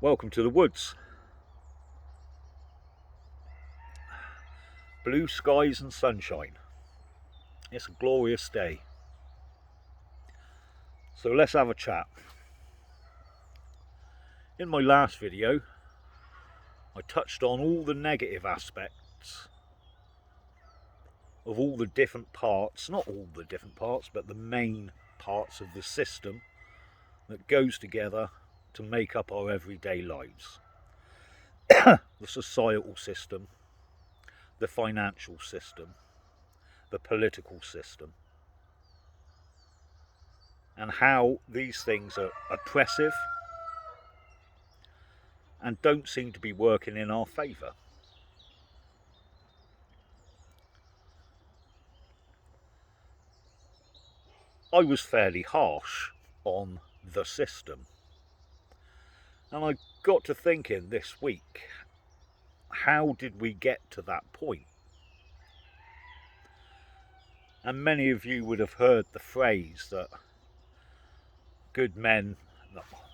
Welcome to the woods. Blue skies and sunshine. It's a glorious day. So let's have a chat. In my last video, I touched on all the negative aspects of all the different parts, not all the different parts, but the main parts of the system that goes together to make up our everyday lives. The societal system, the financial system, the political system, and how these things are oppressive and don't seem to be working in our favour. I was fairly harsh on the system, and I got to thinking this week, how did we get to that point? And many of you would have heard the phrase that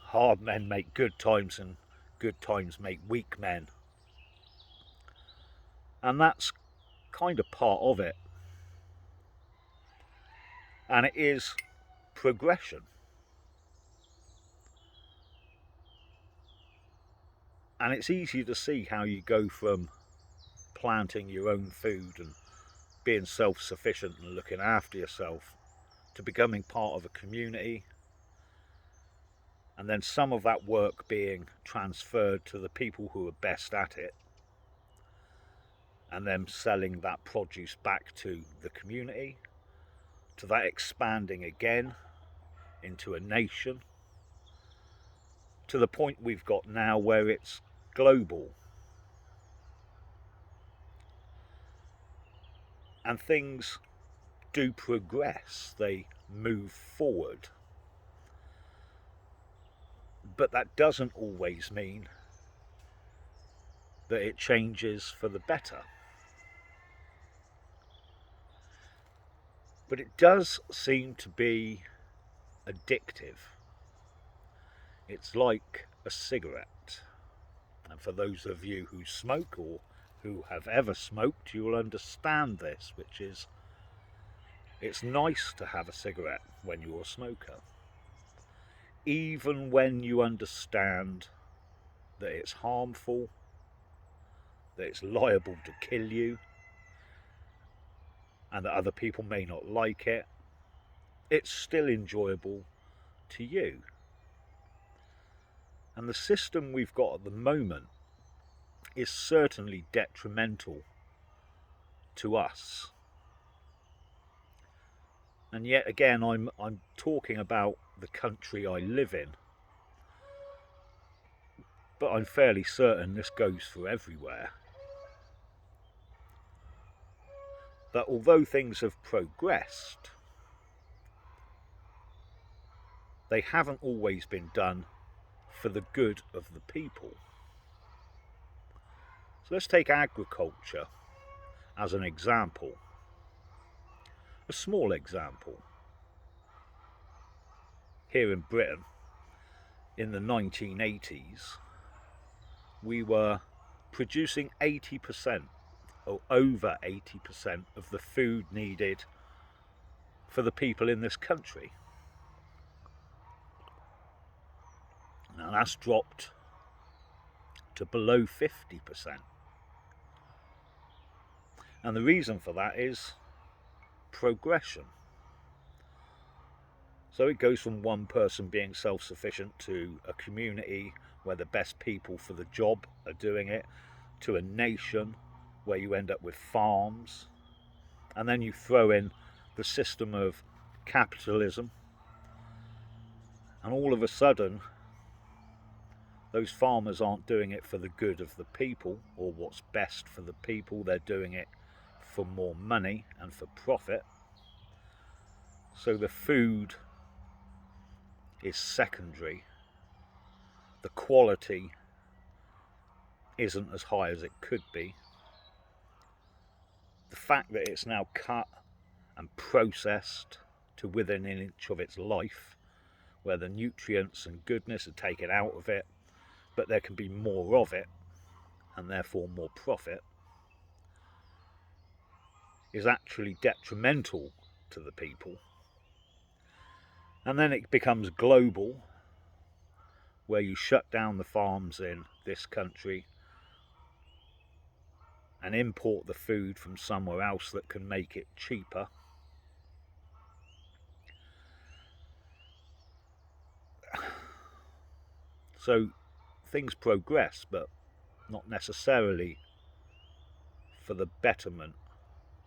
hard men make good times and good times make weak men. And that's kind of part of it. And it is progression. And it's easy to see how you go from planting your own food and being self-sufficient and looking after yourself to becoming part of a community, and then some of that work being transferred to the people who are best at it, and then selling that produce back to the community, to that expanding again into a nation, to the point we've got now where it's global. And things do progress, they move forward. But that doesn't always mean that it changes for the better. But it does seem to be addictive. It's like a cigarette. And for those of you who smoke or who have ever smoked, you will understand this, which is, it's nice to have a cigarette when you're a smoker. Even when you understand that it's harmful, that it's liable to kill you, and that other people may not like it, it's still enjoyable to you. And the system we've got at the moment is certainly detrimental to us. And yet again, I'm talking about the country I live in, but I'm fairly certain this goes for everywhere. That although things have progressed, they haven't always been done for the good of the people. So let's take agriculture as an example, a small example. Here in Britain, in the 1980s, we were producing 80% or over 80% of the food needed for the people in this country. Now that's dropped to below 50%. And the reason for that is progression. So it goes from one person being self-sufficient to a community where the best people for the job are doing it, to a nation where you end up with farms, and then you throw in the system of capitalism, and all of a sudden those farmers aren't doing it for the good of the people or what's best for the people. They're doing it for more money and for profit. So the food is secondary. The quality isn't as high as it could be. The fact that it's now cut and processed to within an inch of its life, where the nutrients and goodness are taken out of it, but there can be more of it and therefore more profit, is actually detrimental to the people. And then it becomes global, where you shut down the farms in this country and import the food from somewhere else that can make it cheaper. So things progress, but not necessarily for the betterment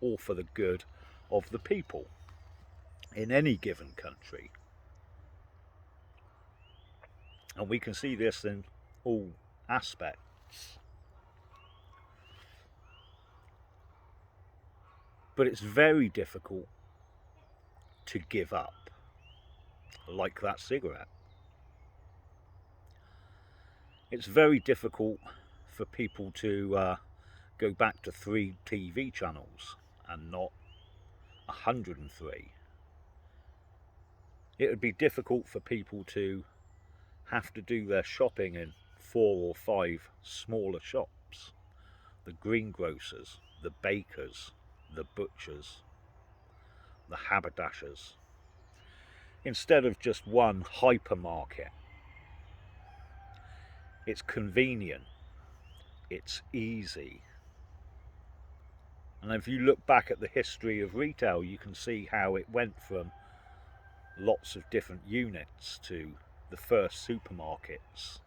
or for the good of the people in any given country. And we can see this in all aspects. But it's very difficult to give up, like that cigarette. It's very difficult for people to go back to 3 TV channels and not 103. It would be difficult for people to have to do their shopping in 4 or 5 smaller shops. The greengrocers, the bakers, the butchers, the haberdashers, instead of just one hypermarket. It's convenient, it's easy. And if you look back at the history of retail, you can see how it went from lots of different units to the first supermarkets.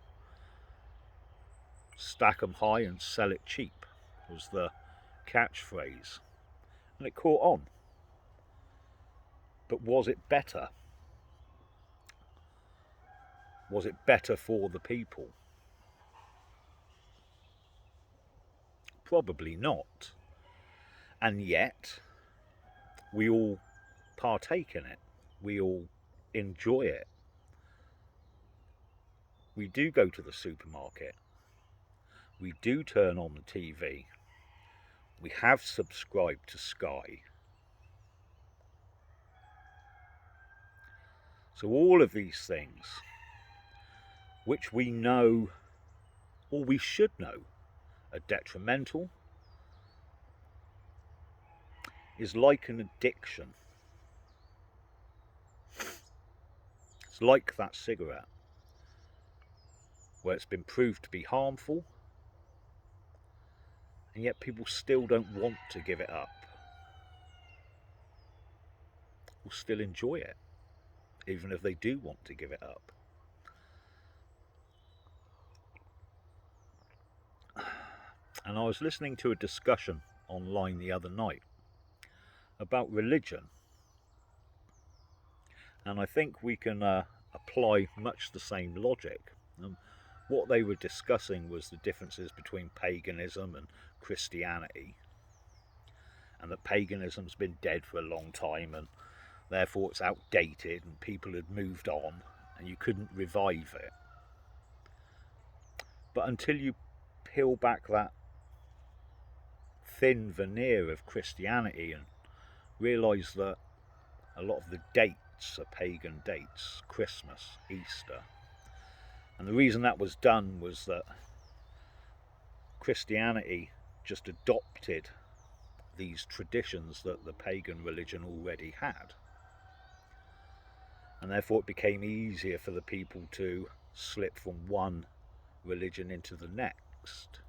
Stack 'em high and sell it cheap was the catchphrase. And it caught on. But was it better? Was it better for the people? Probably not. And yet, we all partake in it. We all enjoy it. We do go to the supermarket. We do turn on the TV. We have subscribed to Sky. So all of these things, which we know, or we should know, are detrimental, is like an addiction. It's like that cigarette, where it's been proved to be harmful, and yet people still don't want to give it up. Will still enjoy it, even if they do want to give it up. And I was listening to a discussion online the other night about religion, and I think we can apply much the same logic. What they were discussing was the differences between paganism and Christianity, and that paganism's been dead for a long time and therefore it's outdated and people had moved on and you couldn't revive it. But until you peel back that thin veneer of Christianity and realise that a lot of the dates are pagan dates, Christmas, Easter, and the reason that was done was that Christianity just adopted these traditions that the pagan religion already had, and therefore it became easier for the people to slip from one religion into the next.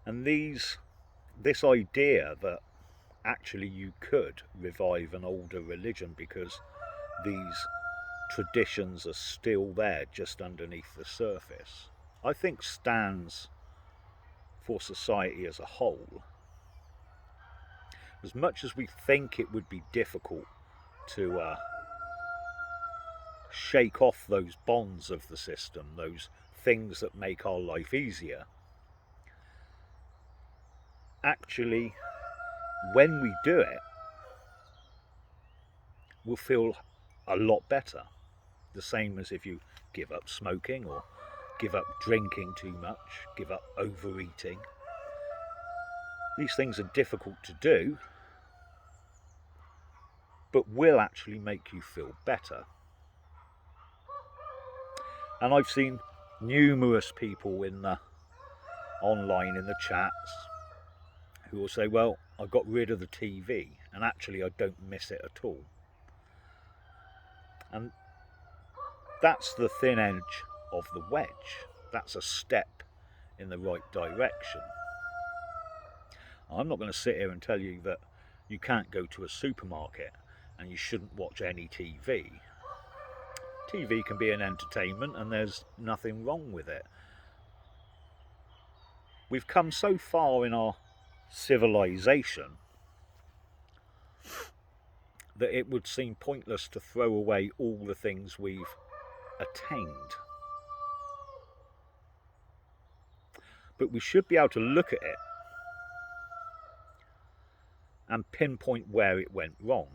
And this idea that actually you could revive an older religion because these traditions are still there just underneath the surface, I think stands for society as a whole. As much as we think it would be difficult to shake off those bonds of the system, those things that make our life easier, actually, when we do it, we'll feel a lot better. The same as if you give up smoking or give up drinking too much, give up overeating. These things are difficult to do, but will actually make you feel better. And I've seen numerous people in the online in the chats who will say, well, I got rid of the TV and actually I don't miss it at all. And that's the thin edge of the wedge. That's a step in the right direction. I'm not going to sit here and tell you that you can't go to a supermarket and you shouldn't watch any TV. TV can be an entertainment and there's nothing wrong with it. We've come so far in our civilization that it would seem pointless to throw away all the things we've attained. But we should be able to look at it and pinpoint where it went wrong.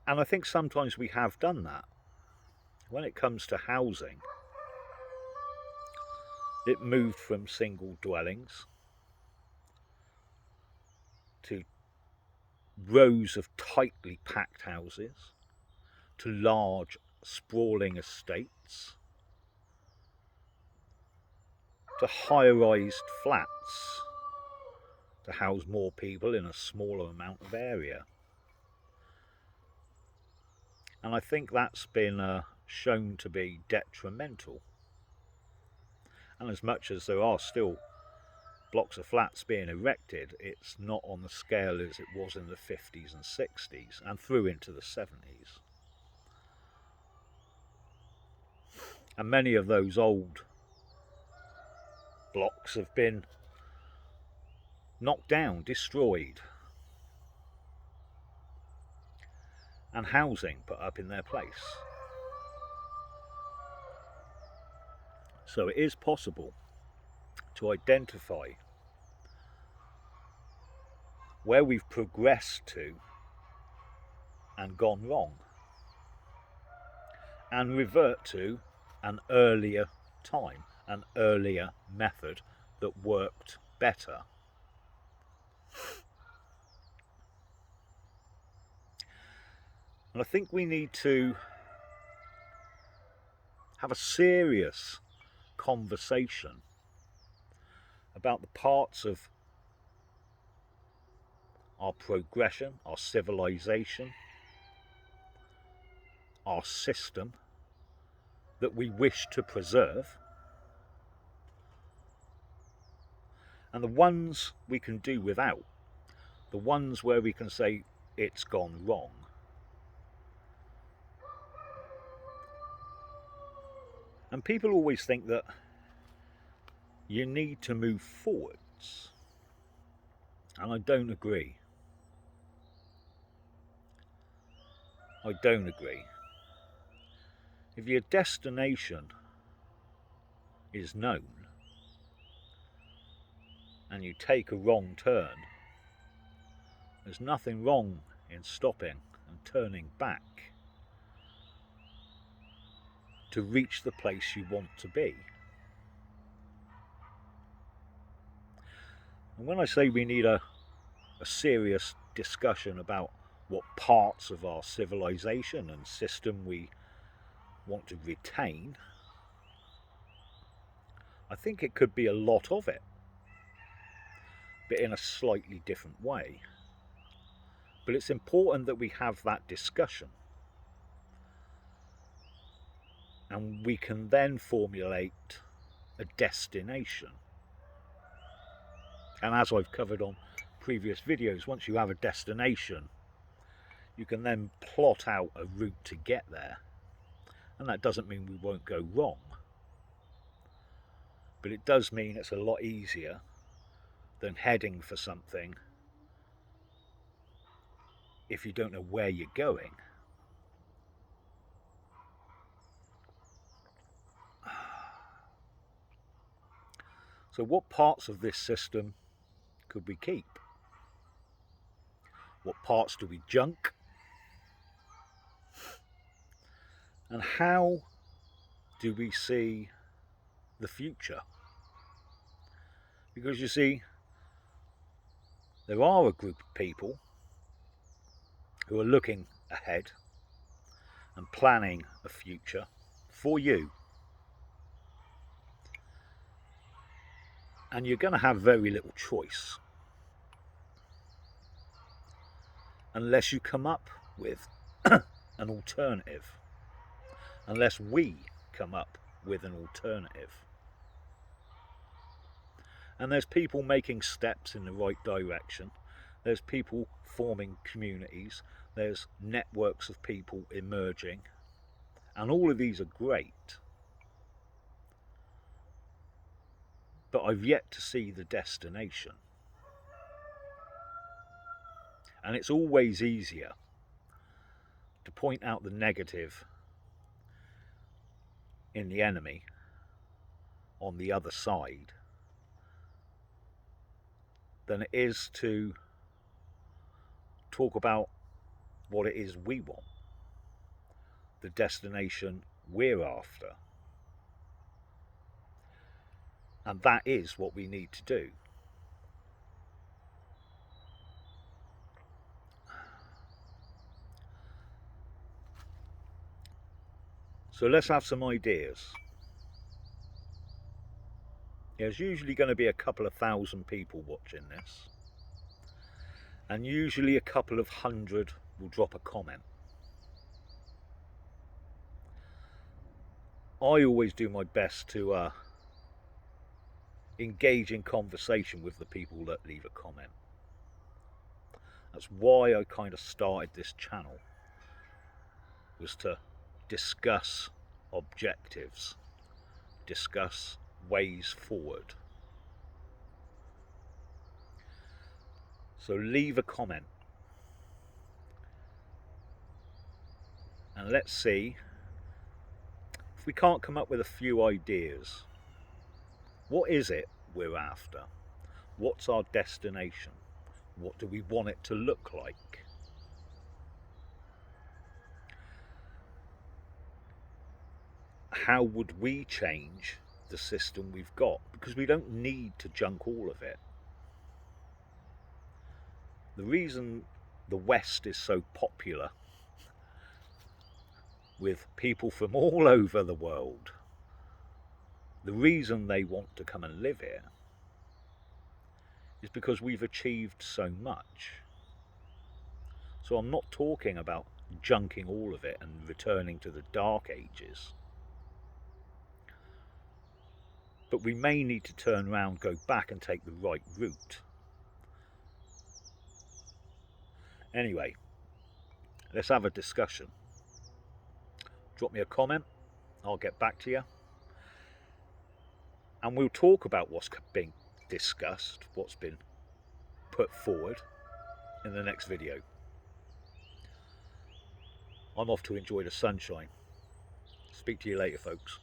And I think sometimes we have done that. When it comes to housing, it moved from single dwellings to rows of tightly packed houses, to large sprawling estates, to high-rised flats to house more people in a smaller amount of area. And I think that's been shown to be detrimental. And as much as there are still blocks of flats being erected, it's not on the scale as it was in the 50s and 60s and through into the 70s. And many of those old blocks have been knocked down, destroyed, and housing put up in their place. So it is possible to identify where we've progressed to and gone wrong, and revert to an earlier time, an earlier method that worked better. And I think we need to have a serious conversation about the parts of our progression, our civilization, our system that we wish to preserve, and the ones we can do without, the ones where we can say it's gone wrong. And people always think that you need to move forwards, and I don't agree. I don't agree. If your destination is known and you take a wrong turn, there's nothing wrong in stopping and turning back to reach the place you want to be. And when I say we need a serious discussion about what parts of our civilization and system we want to retain, I think it could be a lot of it, but in a slightly different way. But it's important that we have that discussion, and we can then formulate a destination. And as I've covered on previous videos, once you have a destination, you can then plot out a route to get there. And that doesn't mean we won't go wrong, but it does mean it's a lot easier than heading for something if you don't know where you're going. So what parts of this system could we keep? What parts do we junk? And how do we see the future? Because you see, there are a group of people who are looking ahead and planning a future for you. And you're going to have very little choice unless you come up with an alternative, unless we come up with an alternative. And there's people making steps in the right direction. There's people forming communities. There's networks of people emerging. And all of these are great. But I've yet to see the destination. And it's always easier to point out the negative in the enemy on the other side than it is to talk about what it is we want, the destination we're after. And that is what we need to do. So let's have some ideas. There's usually going to be a couple of thousand people watching this, and usually a couple of hundred will drop a comment. I always do my best to engage in conversation with the people that leave a comment. That's why I kind of started this channel, was to discuss objectives, discuss ways forward. So leave a comment and let's see if we can't come up with a few ideas. What is it we're after? What's our destination? What do we want it to look like? How would we change the system we've got? Because we don't need to junk all of it. The reason the West is so popular with people from all over the world, the reason they want to come and live here is because we've achieved so much. So I'm not talking about junking all of it and returning to the dark ages. But we may need to turn around, go back and take the right route. Anyway, let's have a discussion. Drop me a comment, I'll get back to you. And we'll talk about what's being discussed, what's been put forward in the next video. I'm off to enjoy the sunshine. Speak to you later, folks.